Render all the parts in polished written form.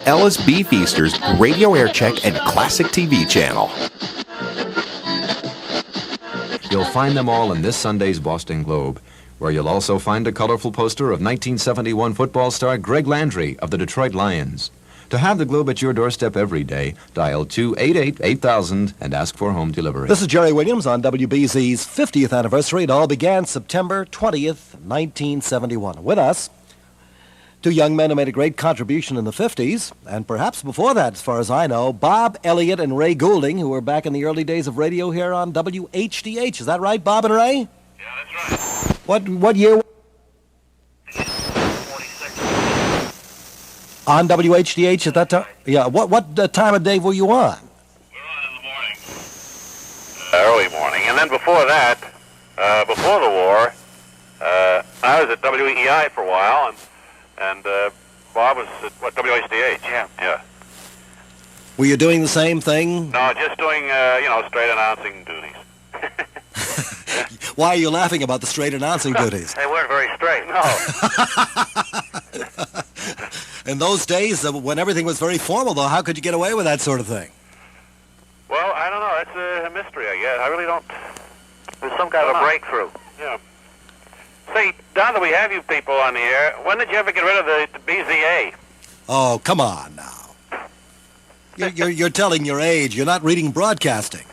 Ellis B. Feaster's Radio Aircheck and Classic TV channel. You'll find them all in this Sunday's Boston Globe, where you'll also find a colorful poster of 1971 football star Greg Landry of the Detroit Lions. To have the Globe at your doorstep every day, dial 288-8000 and ask for home delivery. This is Jerry Williams on WBZ's 50th anniversary. It all began September 20th, 1971. With us, two young men who made a great contribution in the 50s, and perhaps before that, as far as I know, Bob Elliot and Ray Goulding, who were back in the early days of radio here on WHDH. Is that right, Bob and Ray? Yeah, that's right. What year? 46. On WHDH at that time? Yeah. What time of day were you on? We're on in the morning. Early morning. And then before that, before the war, I was at WEI for a while, and Bob was at, WHDH. Yeah. Were you doing the same thing? No, just doing, straight announcing duties. Why are you laughing about the straight announcing duties? They weren't very straight, no. In those days, when everything was very formal, though, how could you get away with that sort of thing? Well, I don't know. That's a mystery, I guess. I really don't... There's some kind of a breakthrough. Yeah. See, now that we have you people on the air, when did you ever get rid of the BZA? Oh, come on now. You're telling your age. You're not reading broadcasting.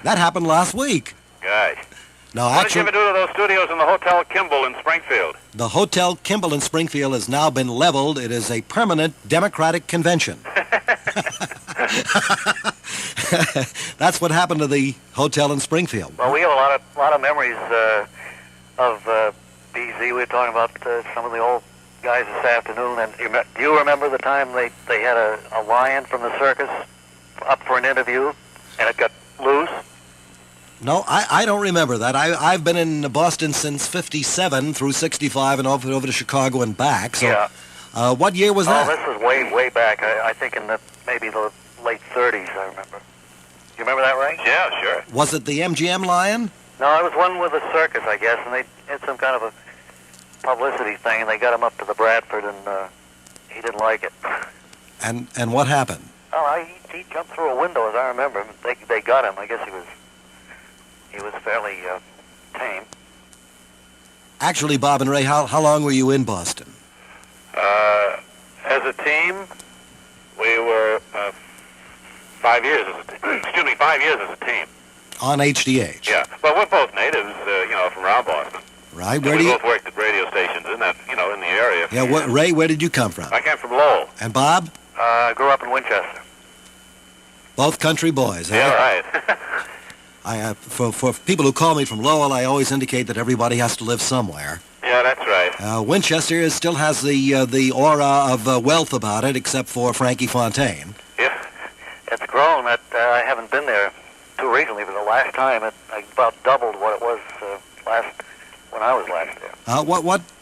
That happened last week. Gosh. No, what did you ever do to those studios in the Hotel Kimball in Springfield? The Hotel Kimball in Springfield has now been leveled. It is a permanent Democratic convention. That's what happened to the hotel in Springfield. Well, we have a lot of memories of BZ. We were talking about some of the old guys this afternoon. And do you remember the time they had a lion from the circus up for an interview, and it got loose? No, I don't remember that. I've been in Boston since 57 through 65 and over to Chicago and back. So, yeah. What year was that? Oh, this is way back. I think in maybe the late 30s, I remember. You remember that, Ray? Yeah, sure. Was it the MGM Lion? No, it was one with a circus, I guess, and they had some kind of a publicity thing, and they got him up to the Bradford, and he didn't like it. And what happened? Oh, he jumped through a window, as I remember. They got him. I guess he was fairly tame. Actually, Bob and Ray, how long were you in Boston? As a team, we were 5 years as a team. Excuse me, 5 years as a team. On HDH? Yeah, but we're both natives, from around Boston. Right. Where we both worked at radio stations in that, in the area. Yeah. Ray, where did you come from? I came from Lowell. And Bob? I grew up in Winchester. Both country boys. Yeah, right. For people who call me from Lowell, I always indicate that everybody has to live somewhere. Yeah, that's right. Winchester still has the aura of wealth about it, except for Frankie Fontaine. Yeah, it's grown. I haven't been there too recently, but the last time it about doubled what it was when I was last there.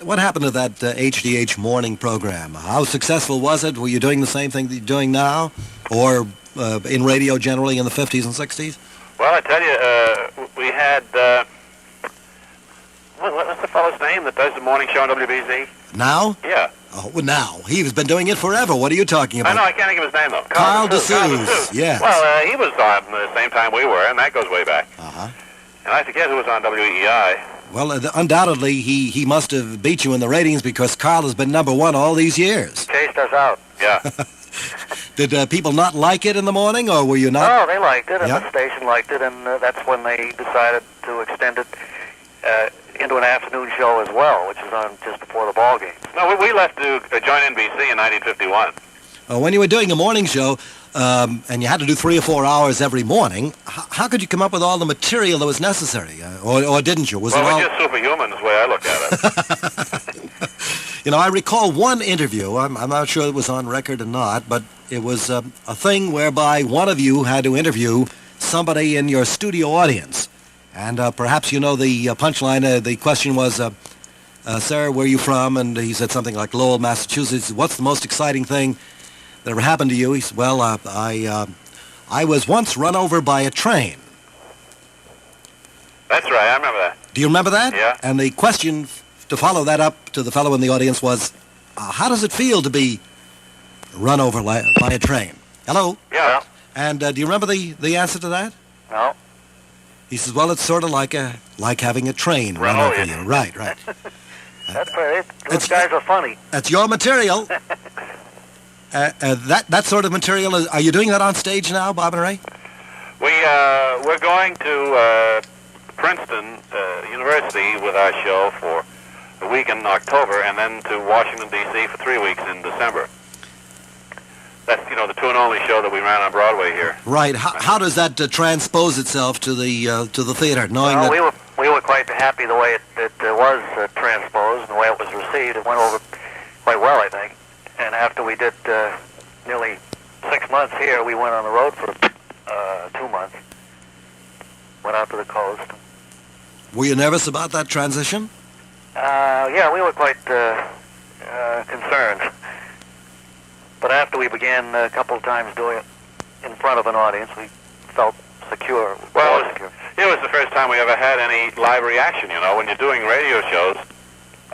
What happened to that HDH morning program? How successful was it? Were you doing the same thing that you're doing now, or in radio generally in the 50s and 60s? Well, I tell you, we had, what's the fellow's name that does the morning show on WBZ? Now? Yeah. Oh, well, now. He's been doing it forever. What are you talking about? I know, I can't think of his name, though. Carl DeSouze. Yes. Well, he was on the same time we were, and that goes way back. Uh-huh. And I forget who was on WEI. Well, undoubtedly, he must have beat you in the ratings because Carl has been #1 all these years. Chased us out. Yeah. Did people not like it in the morning, or were you not? Oh, they liked it, and Yeah? the station liked it, and that's when they decided to extend it into an afternoon show as well, which is on just before the ball game. No, we left to join NBC in 1951. When you were doing a morning show, and you had to do 3 or 4 hours every morning, how could you come up with all the material that was necessary? Or didn't you? Well, we're just superhuman is the way I look at it. I recall one interview. I'm not sure it was on record or not, but it was a thing whereby one of you had to interview somebody in your studio audience. And perhaps you know the punchline. The question was, sir, where are you from? And he said something like Lowell, Massachusetts. What's the most exciting thing that ever happened to you? He said, well, I was once run over by a train. That's right, I remember that. Do you remember that? Yeah. And the question to follow that up to the fellow in the audience was, how does it feel to be run over by a train. Hello? Yeah. And do you remember the answer to that? No. He says, well, it's sort of like having a train run Oh, over yeah. you. Right, right. That's right. Those guys are funny. That's your material. That sort of material, are you doing that on stage now, Bob and Ray? We're going to Princeton University with our show for a week in October, and then to Washington, D.C. for 3 weeks in December. That's, the two and only show that we ran on Broadway here. Right. How does that transpose itself to the theater, knowing that... We were quite happy the way it was transposed and the way it was received. It went over quite well, I think. And after we did nearly 6 months here, we went on the road for 2 months. Went out to the coast. Were you nervous about that transition? Yeah, we were quite concerned. But after we began a couple of times doing it in front of an audience, we felt secure. Well, more secure. it was the first time we ever had any live reaction, When you're doing radio shows,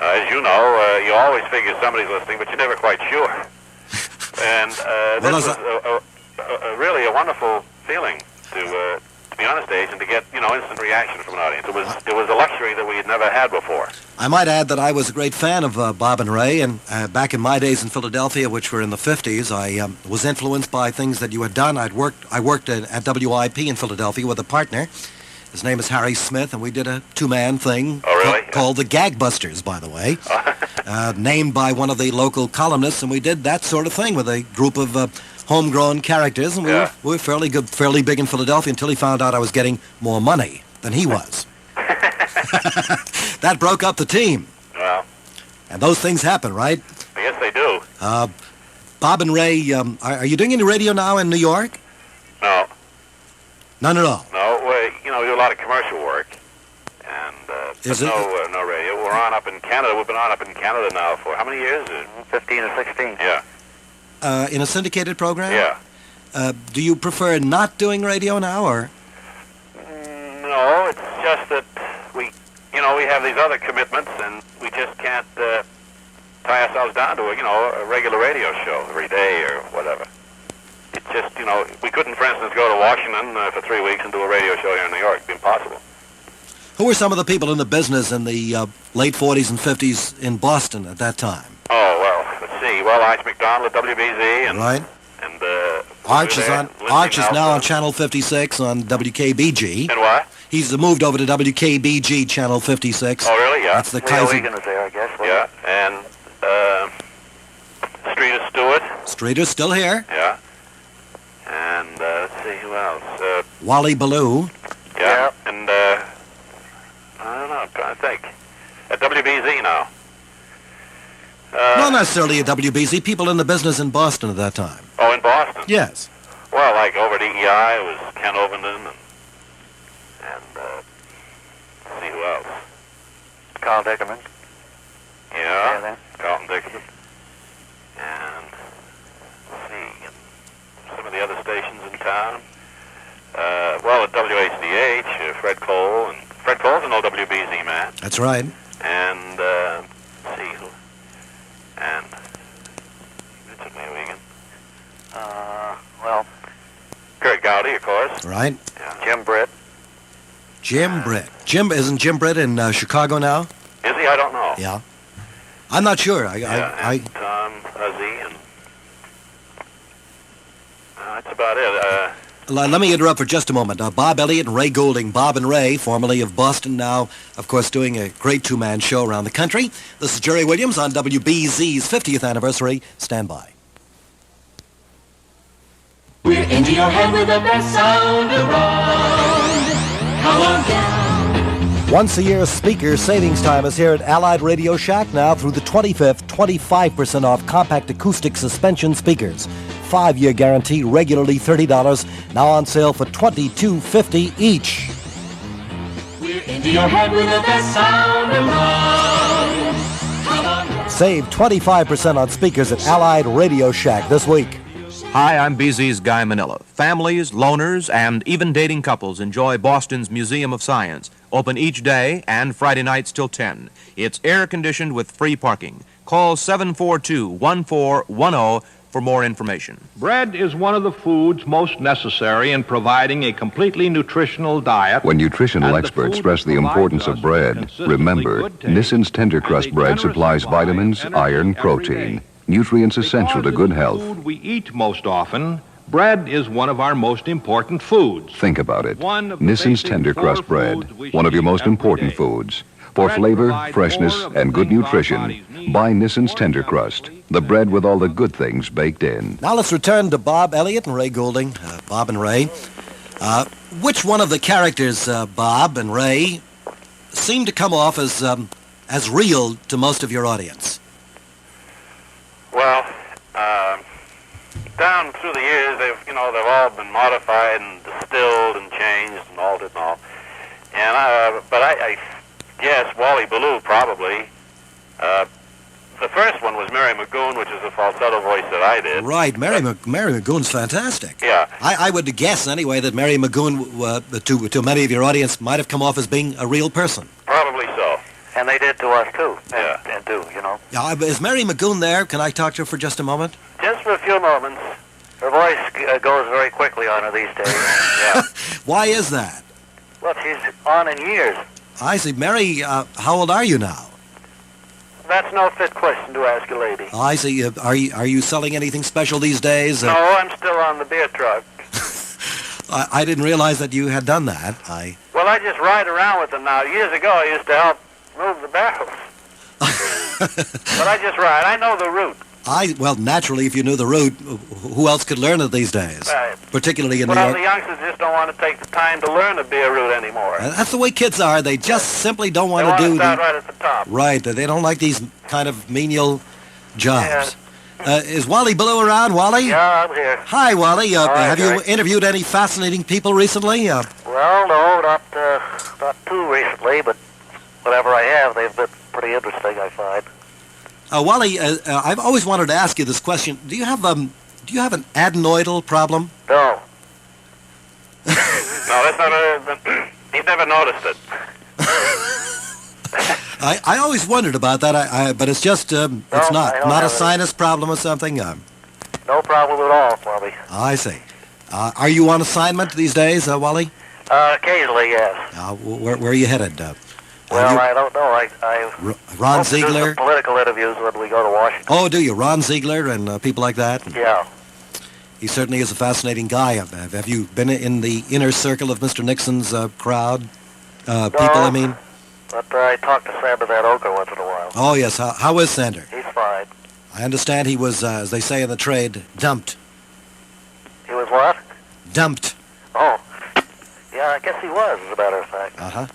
as you know, you always figure somebody's listening, but you're never quite sure. And this was really a wonderful feeling to be on a stage and to get, instant reaction from an audience. It was a luxury that we had never had before. I might add that I was a great fan of Bob and Ray, and back in my days in Philadelphia, which were in the 50s, I was influenced by things that you had done. I worked at WIP in Philadelphia with a partner. His name is Harry Smith, and we did a two-man thing called the Gag Busters, by the way, named by one of the local columnists, and we did that sort of thing with a group of homegrown characters, and we were fairly big in Philadelphia until he found out I was getting more money than he was. That broke up the team. Well, and those things happen, right? I guess they do. Bob and Ray, are you doing any radio now in New York? No. None at all? No, we do a lot of commercial work, and no radio. We're on up in Canada. We've been on up in Canada now for how many years? 15 or 16. Yeah. In a syndicated program? Yeah. Do you prefer not doing radio now, or? No, it's just that we have these other commitments, and we just can't tie ourselves down to a regular radio show every day or whatever. It's just, we couldn't, for instance, go to Washington for 3 weeks and do a radio show here in New York. It'd be impossible. Who were some of the people in the business in the late 40s and 50s in Boston at that time? Oh, well, let's see. Well, Arch McDonald at WBZ, and right. And Arch is now on Channel 56 on WKBG. And what? He's moved over to WKBG Channel 56. Oh, really? Yeah. That's the Leo Kaiser. Egan was there, I guess. Yeah, and Streeter Stewart. Streeter's still here. Yeah. And let's see who else. Wally Ballou. Yeah. And I don't know. I'm trying to think. At WBZ now. Not necessarily at WBZ. People in the business in Boston at that time. Oh, in Boston? Yes. Well, like over at EEI, it was Ken Ovenden and let's see who else. Carl Dickerman. Yeah, Carlton Dickerman. And let's see, some of the other stations in town. Well, at WHDH, Fred Cole, and Fred Cole's an old WBZ man. That's right. And let's see who. And Richard Leo Egan. Well, Kurt Gowdy, of course. Right. Yeah. Jim Britt. Jim Britt. Isn't Jim Britt in Chicago now? Is he? I don't know. Yeah. I'm not sure. And Tom Huzzy, and that's about it. Let me interrupt for just a moment. Bob Elliot and Ray Goulding, Bob and Ray, formerly of Boston, now, of course, doing a great two-man show around the country. This is Jerry Williams on WBZ's 50th anniversary. Stand by. We're into your head with the best sound around. Come on down. Once a year, speaker savings time is here at Allied Radio Shack now through the 25th, 25% off compact acoustic suspension speakers. 5-year guarantee, regularly $30, now on sale for $22.50 each. We're into your head with the best sound around. Come on down. Save 25% on speakers at Allied Radio Shack this week. Hi, I'm BZ's Guy Manila. Families, loners, and even dating couples enjoy Boston's Museum of Science. Open each day and Friday nights till 10. It's air-conditioned with free parking. Call 742-1410 for more information. Bread is one of the foods most necessary in providing a completely nutritional diet. When nutritional experts stress the importance of bread, remember, Nissin's Tender Crust bread supplies vitamins, iron, protein, nutrients essential to good health. Food we eat most often, bread is one of our most important foods. Think about it. Nissin's Tender Crust bread, one of your most important foods. For flavor, freshness, and good nutrition, buy Nissin's Tender Crust, the bread with all the good things baked in. Now let's return to Bob Elliot and Ray Goulding. Bob and Ray. Which one of the characters, Bob and Ray, seem to come off as real to most of your audience? Well, down through the years, they've all been modified and distilled and changed and altered and all. And but I guess Wally Ballou probably. The first one was Mary McGoon, which is a falsetto voice that I did. Right, Mary McGoon's fantastic. Yeah. I would guess anyway that Mary McGoon, to many of your audience, might have come off as being a real person. Probably so. And they did to us, too. Yeah. And do, you know. Is Mary McGoon there? Can I talk to her for just a moment? Just for a few moments. Her voice goes very quickly on her these days. Yeah. Why is that? Well, she's on in years. I see. Mary, how old are you now? That's no fit question to ask a lady. I see. Are you selling anything special these days? No, I'm still on the beer truck. I didn't realize that you had done that. Well, I just ride around with them now. Years ago, I used to help move the barrels. But I just ride. I know the route. Well, naturally, if you knew the route, who else could learn it these days? Right. Particularly in New Well, York. the youngsters just don't want to take the time to learn the beer route anymore. That's the way kids are. They just simply don't want They to want do to start right at the top. Right. They don't like these kind of menial jobs. Is Wally Ballou around, Wally? Yeah, I'm here. Hi, Wally. Hi, have you Jerry. interviewed any fascinating people recently? Well, no, not too recently, but whatever I have, they've been pretty interesting, I find. Wally, I've always wanted to ask you this question. Do you have an adenoidal problem? No. No, that's not you've never noticed it. I always wondered about that. But it's just it's I not don't have a it. sinus problem or something. No problem at all for me. I see. Are you on assignment these days, Wally? Occasionally, yes. Where are you headed? Well, I don't know. I Ron hope to do Ziegler? some political interviews when we go to Washington. Oh, do you? Ron Ziegler and people like that? Yeah. He certainly is a fascinating guy. Have you been in the inner circle of Mr. Nixon's crowd? People, I mean? But I talk to Sander Van Oker once in a while. Oh, yes. How is Sander? He's fine. I understand he was, as they say in the trade, dumped. He was what? Dumped. Oh. Yeah, I guess he was, as a matter of fact. Uh-huh.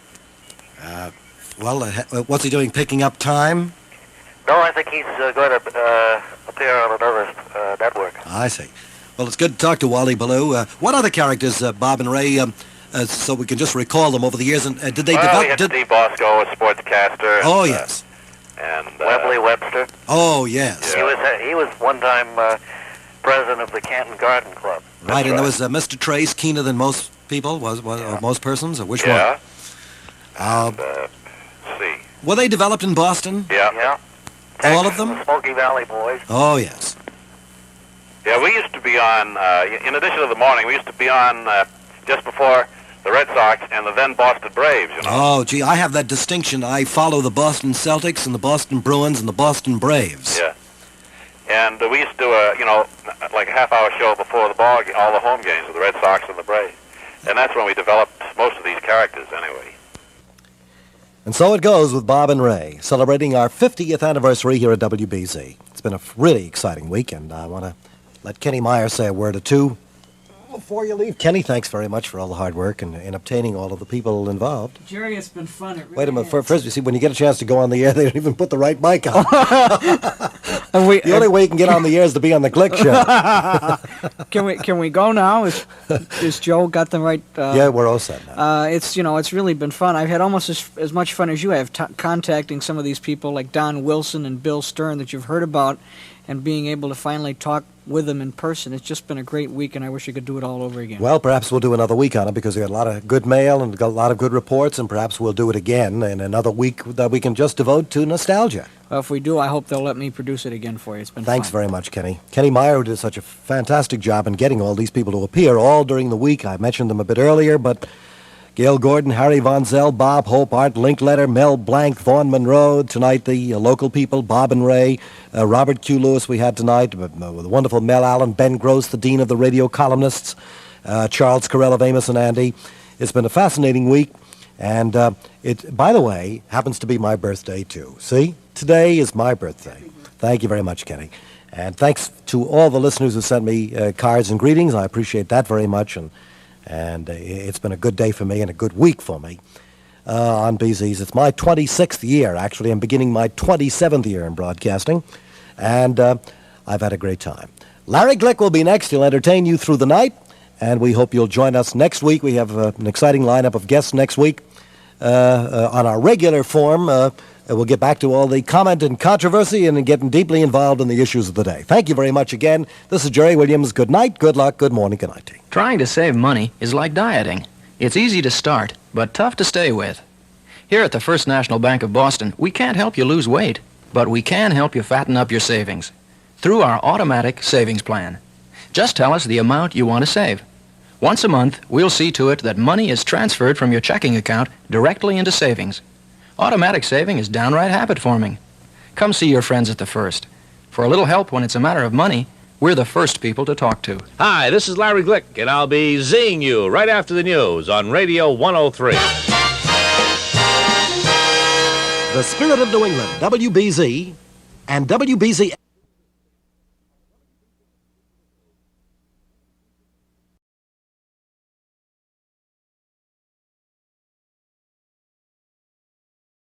What's he doing, picking up time? No, I think he's going to appear on another network. I see. Well, it's good to talk to Wally Ballou. What other characters, Bob and Ray, so we can just recall them over the years? And did they develop? We had Steve Bosco, a sportscaster. Oh, yes. And Webley Webster. Oh, yes. Yeah. He was one time president of the Canton Garden Club. Right, and there was Mr. Trace, keener than most people, or most persons, or which one? Yeah. Let's see. Were they developed in Boston? Yeah. Yeah. All of them? The Smoky Valley Boys. Oh, yes. Yeah, we used to be on, in addition to the morning, we used to be on just before the Red Sox and the then Boston Braves, you know. Oh, gee, I have that distinction. I follow the Boston Celtics and the Boston Bruins and the Boston Braves. Yeah. And we used to do like a half-hour show before the ball, all the home games with the Red Sox and the Braves. And that's when we developed most of these characters, anyway. And so it goes with Bob and Ray, celebrating our 50th anniversary here at WBZ. It's been a really exciting weekend. I want to let Kenny Meyer say a word or two before you leave. Kenny, thanks very much for all the hard work in obtaining all of the people involved. Jerry, it's been fun. It really Wait a minute. has. First, you see, when you get a chance to go on the air, they don't even put the right mic on. And The only way you can get on the air is to be on the Click Show. Can we go now? Is Joe got the right? Yeah, we're all set now. It's really been fun. I've had almost as much fun as you have contacting some of these people like Don Wilson and Bill Stern that you've heard about, and being able to finally talk with them in person. It's just been a great week, and I wish I could do it all over again. Well, perhaps we'll do another week on it because we got a lot of good mail and got a lot of good reports, and perhaps we'll do it again in another week that we can just devote to nostalgia. If we do, I hope they'll let me produce it again for you. It's been Thanks fun. very much, Kenny. Kenny Meyer did such a fantastic job in getting all these people to appear all during the week. I mentioned them a bit earlier, but Gail Gordon, Harry Von Zell, Bob Hope, Art Linkletter, Mel Blanc, Vaughn Monroe. Tonight, the local people, Bob and Ray, Robert Q. Lewis we had tonight, with the wonderful Mel Allen, Ben Gross, the Dean of the Radio Columnists, Charles Carell of Amos and Andy. It's been a fascinating week, and it, by the way, happens to be my birthday, too. See? Today is my birthday. Thank you very much, Kenny. And thanks to all the listeners who sent me cards and greetings. I appreciate that very much, and it's been a good day for me and a good week for me on BZ's. It's my 26th year, actually. I'm beginning my 27th year in broadcasting, and I've had a great time. Larry Glick will be next. He'll entertain you through the night, and we hope you'll join us next week. We have an exciting lineup of guests next week on our regular form. We'll get back to all the comment and controversy and getting deeply involved in the issues of the day. Thank you very much again. This is Jerry Williams. Good night, good luck, good morning, good night to you. Trying to save money is like dieting. It's easy to start, but tough to stay with. Here at the First National Bank of Boston, we can't help you lose weight, but we can help you fatten up your savings through our automatic savings plan. Just tell us the amount you want to save. Once a month, we'll see to it that money is transferred from your checking account directly into savings. Automatic saving is downright habit-forming. Come see your friends at the First. For a little help when it's a matter of money, we're the first people to talk to. Hi, this is Larry Glick, and I'll be zinging you right after the news on Radio 103. The Spirit of New England, WBZ, and WBZ